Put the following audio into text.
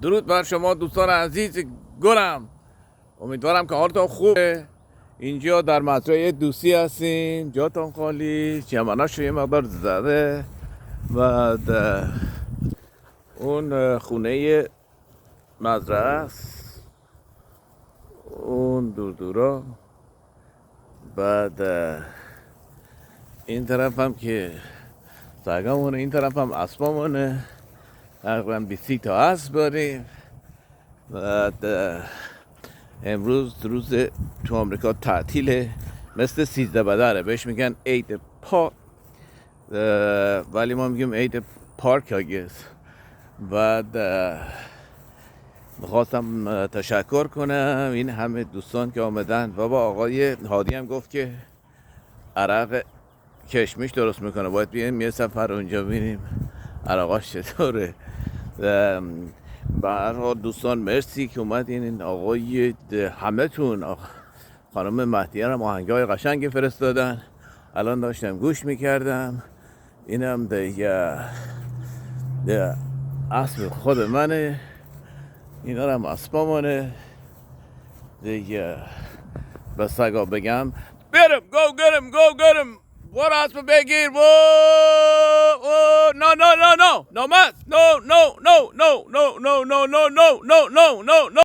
درود بر شما دوستان عزیز گلم. امیدوارم که حالتون خوبه. اینجا در مزرعه دوستی هستیم، جاتون خالی، چمناش یه مقدار زده. بعد اون خونه مزرعه است، اون دورا. بعد این طرف هم که سگامونه، این طرف هم اسبامونه. تقریبا 20 تا اسب داریم. بعد امروز روز تو آمریکا تعطیله، مثل 13 بدره، بهش میگن عید پارک، ولی ما میگیم عید پارک آگیز. بعد میخواستم تشکر کنم این همه دوستان که آمدن. بابا آقای هادی هم گفت که عرق کشمش درست میکنه، باید بیایم یه سفر اونجا ببینیم عرقاش چطوره. به هر حال دوستان مرسی که اومدین. این آقای همه تون، خانم مهدیه هم آهنگای قشنگی فرستادن، الان داشتم گوش میکردم. اینم ده اسب خود منه، اینا هم اسبامونه دیگه. به سگا بگم get him برو اسب بگیر. No